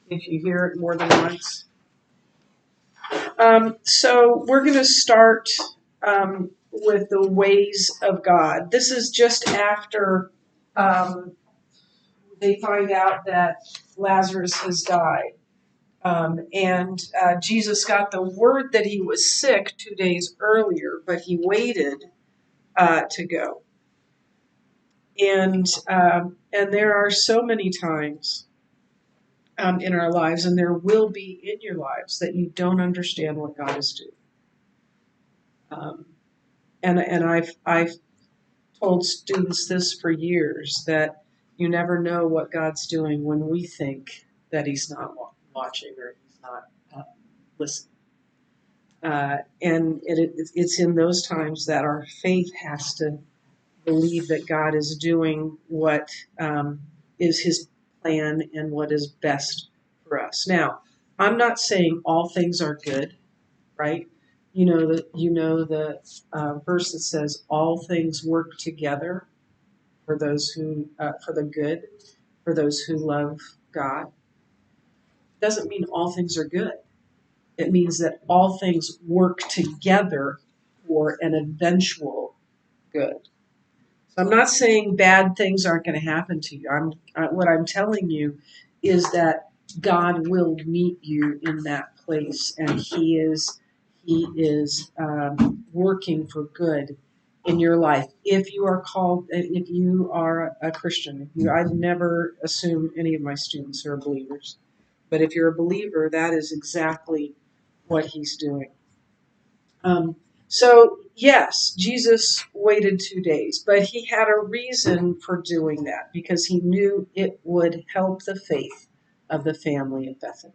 if you hear it more than once. So we're going to start with the ways of God. This is just after they find out that Lazarus has died. And Jesus got the word that he was sick 2 days earlier, but he waited to go. And there are so many times in our lives, and there will be in your lives, that you don't understand what God is doing. And I've told students this for years, that you never know what God's doing when we think that He's not watching or He's not listening. And it's in those times that our faith has to believe that God is doing what is His plan and what is best for us. Now, I'm not saying all things are good, right? You know the verse that says all things work together for those who for the good, for those who love God. Doesn't mean all things are good. It means that all things work together for an eventual good. So I'm not saying bad things aren't going to happen to you. What I'm telling you is that God will meet you in that place, and He is working for good in your life. If you are called, if you are a Christian, I never assume any of my students are believers, but if you're a believer, that is exactly what He's doing. So, yes, Jesus waited 2 days, but He had a reason for doing that, because He knew it would help the faith of the family of Bethany.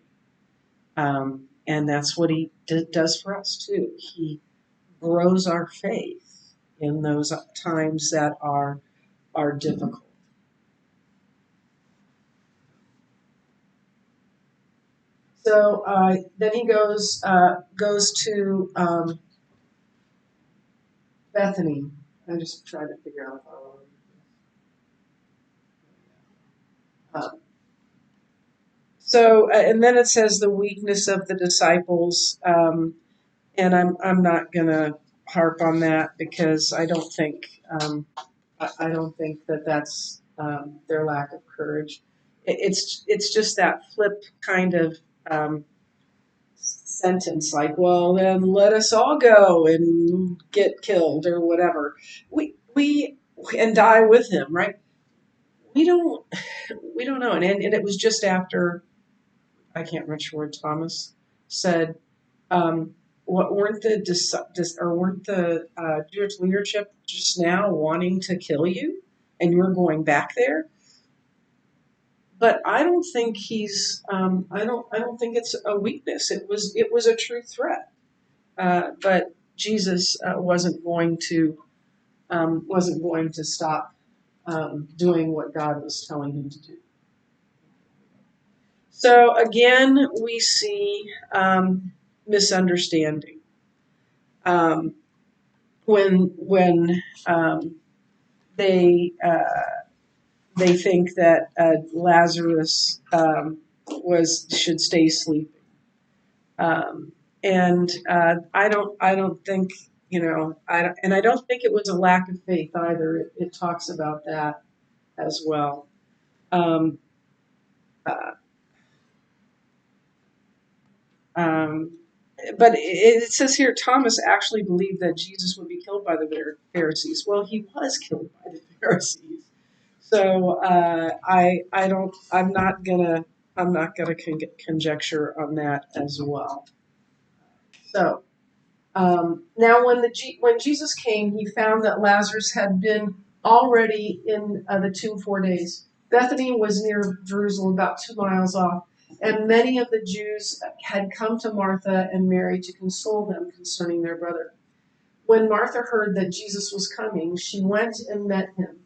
And that's what He does for us, too. He grows our faith in those times that are difficult. So then He goes to Bethany. I'm just trying to figure out and then it says the weakness of the disciples, and I'm not gonna harp on that, because I don't think that that's their lack of courage. It's just that flip kind of sentence, like, well, then let us all go and get killed or whatever. We and die with Him, right? We don't know, and it was just after, I can't remember what Thomas said. Weren't the Jewish leadership just now wanting to kill you, and you're going back there? But I don't think he's. I don't think it's a weakness. It was a true threat. But Jesus wasn't going to stop doing what God was telling Him to do. So again, we see misunderstanding. When they think that Lazarus should stay sleeping, and I don't think, I don't think it was a lack of faith either. It talks about that as well. Um, uh, um, but it says here Thomas actually believed that Jesus would be killed by the Pharisees. Well, He was killed by the Pharisees. So I'm not gonna conjecture on that as well. So now when Jesus came, He found that Lazarus had been already in the tomb 4 days. Bethany was near Jerusalem, about 2 miles off, and many of the Jews had come to Martha and Mary to console them concerning their brother. When Martha heard that Jesus was coming, she went and met Him.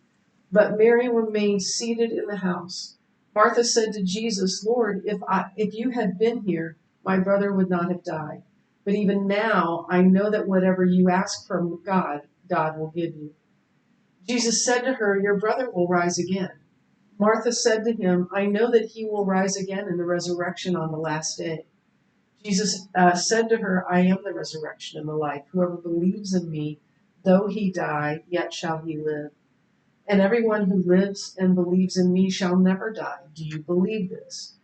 But Mary remained seated in the house. Martha said to Jesus, Lord, if you had been here, my brother would not have died. But even now, I know that whatever you ask from God, God will give you. Jesus said to her, your brother will rise again. Martha said to him, I know that he will rise again in the resurrection on the last day. Jesus said to her, I am the resurrection and the life. Whoever believes in me, though he die, yet shall he live. And everyone who lives and believes in me shall never die. Do you believe this?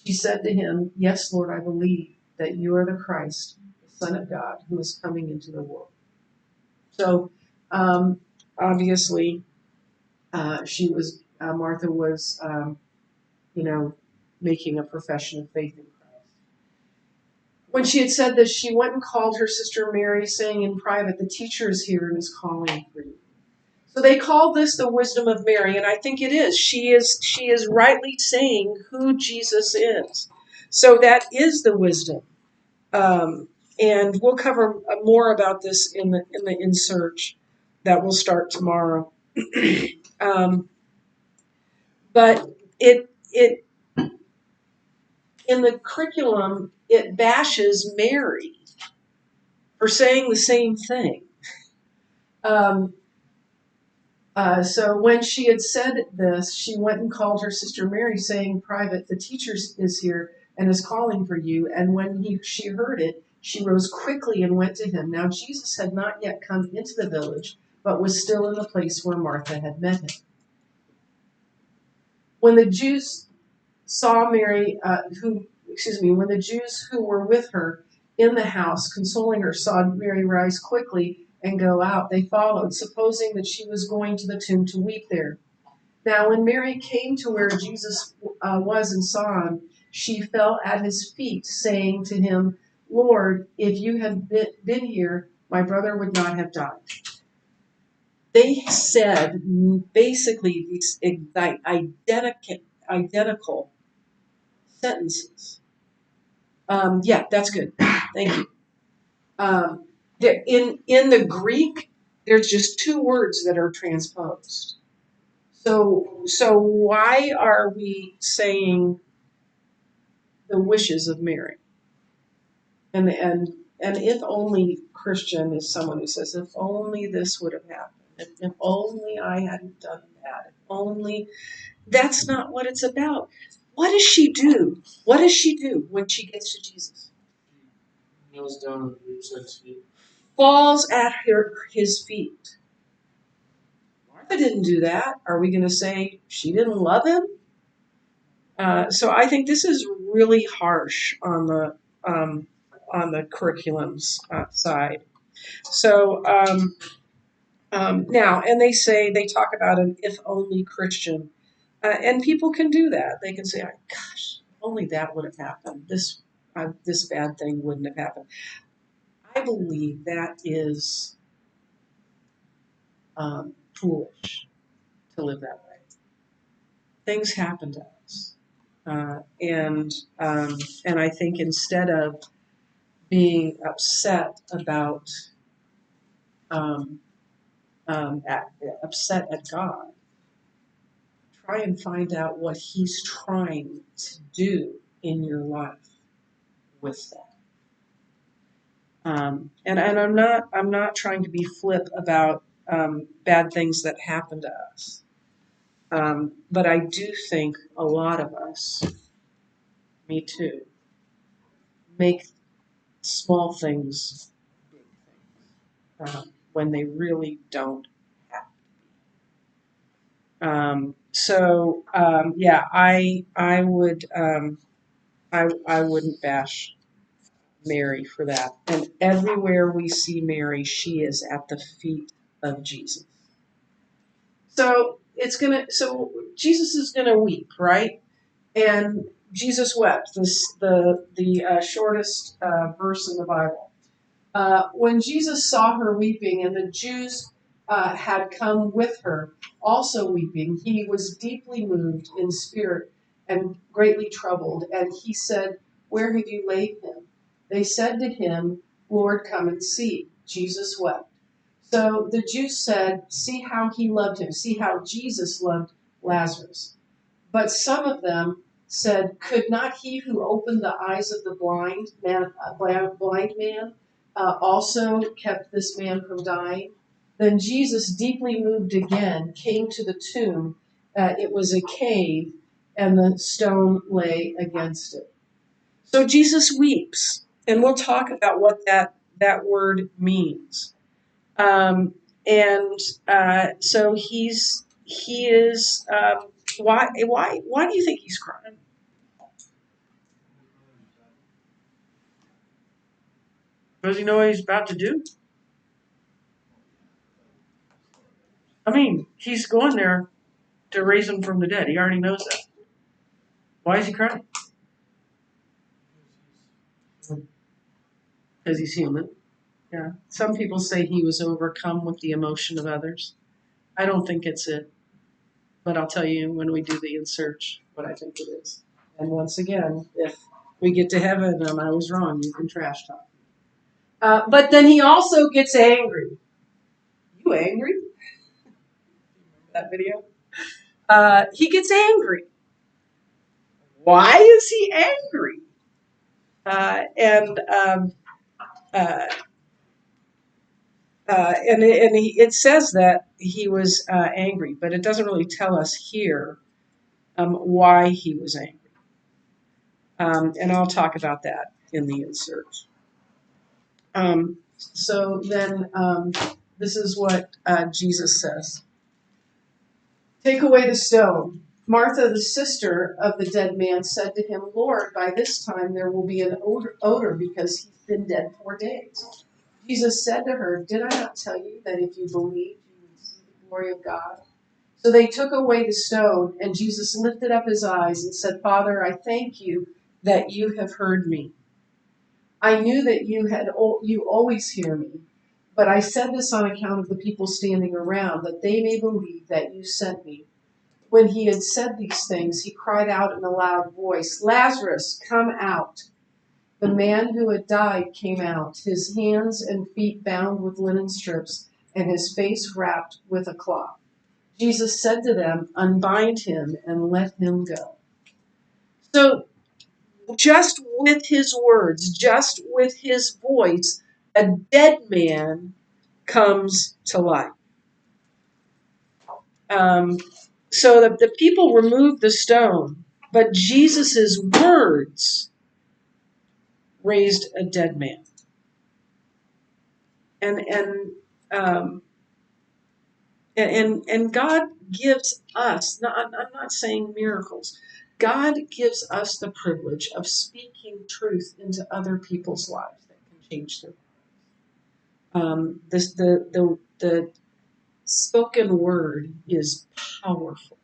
She said to him, Yes, Lord, I believe that you are the Christ, the Son of God, who is coming into the world. So, obviously, Martha was, making a profession of faith in Christ. When she had said this, she went and called her sister Mary, saying in private, The teacher is here and is calling for you. So they call this the wisdom of Mary, and I think it is. She is rightly saying who Jesus is. So that is the wisdom. And we'll cover more about this in the In Search that will start tomorrow. But it in the curriculum it bashes Mary for saying the same thing. So when she had said this, she went and called her sister Mary, saying in private, The teacher is here and is calling for you. And when she heard it, she rose quickly and went to him. Now Jesus had not yet come into the village, but was still in the place where Martha had met him. When the Jews saw Mary, when the Jews who were with her in the house, consoling her, saw Mary rise quickly and go out, they followed, supposing that she was going to the tomb to weep there. Now, when Mary came to where Jesus was and saw him, she fell at his feet, saying to him, Lord, if you had been here, my brother would not have died. They said basically these identical sentences. Yeah, that's good. Thank you. In the Greek, there's just two words that are transposed. So why are we saying the wishes of Mary? And if only Christian is someone who says, if only this would have happened, if only I hadn't done that, if only. That's not what it's about. What does she do? What does she do when she gets to Jesus? Kneels down and weeps at his feet. Falls at his feet. Martha didn't do that. Are we going to say she didn't love him? So I think this is really harsh on the curriculum's side. So now, and they talk about an if only Christian, and people can do that. They can say, "Gosh, if only that would have happened. This bad thing wouldn't have happened." I believe that is foolish to live that way. Things happen to us, and I think instead of being upset about upset at God, try and find out what He's trying to do in your life with that. And I'm not trying to be flip about bad things that happen to us. But I do think a lot of us, me too, make small things big things when they really don't have to be. Yeah, I would I wouldn't bash Mary for that. And everywhere we see Mary, she is at the feet of Jesus. So Jesus is gonna weep, right? And Jesus wept. The shortest verse in the Bible. When Jesus saw her weeping, and the Jews had come with her, also weeping, he was deeply moved in spirit and greatly troubled. And he said, Where have you laid him? They said to him, Lord, come and see. Jesus wept. So the Jews said, See how he loved him. See how Jesus loved Lazarus. But some of them said, Could not he who opened the eyes of the blind man also kept this man from dying? Then Jesus, deeply moved again, came to the tomb, it was a cave, and the stone lay against it. So Jesus weeps, and we'll talk about what that word means. And so he is. Why do you think he's crying? Does he know what he's about to do? I mean, he's going there to raise him from the dead. He already knows that. Why is he crying? Because he's human. Yeah. Some people say he was overcome with the emotion of others. I don't think it's it, but I'll tell you when we do the in search what I think it is. And once again, if we get to heaven and I was wrong, you can trash talk. But then he also gets angry. You angry? That video? He gets angry. Why is he angry? And uh, it says that he was angry, but it doesn't really tell us here why he was angry. And I'll talk about that in the insert. So then this is what Jesus says. Take away the stone. Martha, the sister of the dead man, said to him, Lord, by this time there will be an odor because he's been dead 4 days. Jesus said to her, Did I not tell you that if you believe, you would see the glory of God? So they took away the stone, and Jesus lifted up his eyes and said, Father, I thank you that you have heard me. I knew that you always hear me, but I said this on account of the people standing around, that they may believe that you sent me. When he had said these things, he cried out in a loud voice, Lazarus, come out. The man who had died came out, his hands and feet bound with linen strips, and his face wrapped with a cloth. Jesus said to them, Unbind him and let him go. So, just with his words, just with his voice, a dead man comes to life. So the people removed the stone, but Jesus' words raised a dead man. And God gives us, I'm not saying miracles, God gives us the privilege of speaking truth into other people's lives that can change their lives. The spoken word is powerful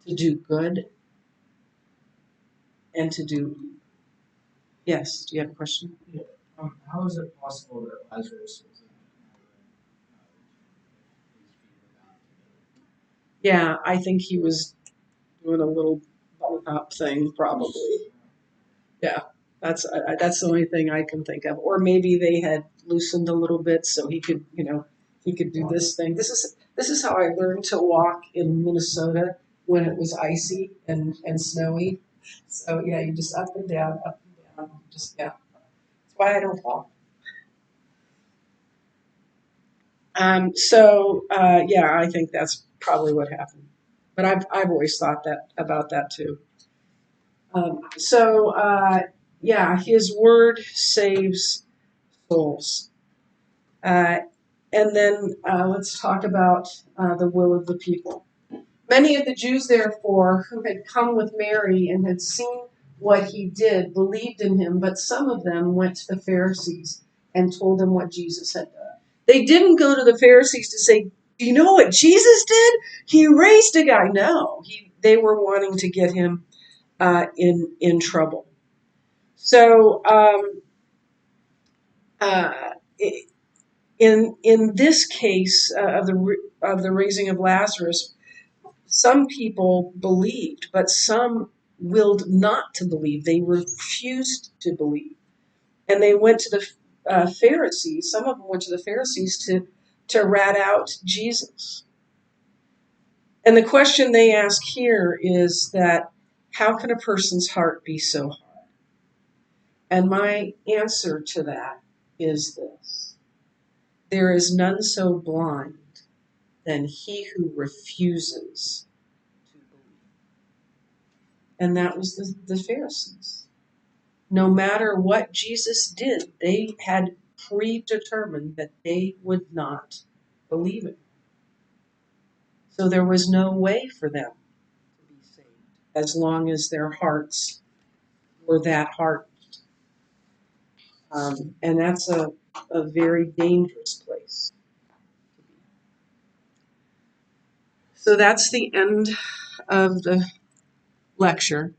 to do good and to do. Yes, do you have a question? Yeah. How is it possible that Lazarus was in Yeah, I think he was doing a little bunny hop thing, probably. Yeah, that's the only thing I can think of. Or maybe they had loosened a little bit so he could, he could do this thing. This is how I learned to walk in Minnesota when it was icy and snowy. So yeah, you just up and down, just yeah. That's why I don't fall. Yeah, I think that's probably what happened. But I've always thought that about that too. Yeah, his word saves souls. Uh, and then let's talk about the will of the people. Many of the Jews, therefore, who had come with Mary and had seen what he did, believed in him, but some of them went to the Pharisees and told them what Jesus had done. They didn't go to the Pharisees to say, do you know what Jesus did? He raised a guy. No, they were wanting to get him in trouble. So uh, in this case of the raising of Lazarus, some people believed, but some willed not to believe. They refused to believe, and they went to the Pharisees. Some of them went to the Pharisees to rat out Jesus. And the question they ask here is that how can a person's heart be so hard? And my answer to that is this. There is none so blind than he who refuses to believe. And that was the Pharisees. No matter what Jesus did, they had predetermined that they would not believe it. So there was no way for them to be saved as long as their hearts were that hardened. And that's a very dangerous place to be. So that's the end of the lecture.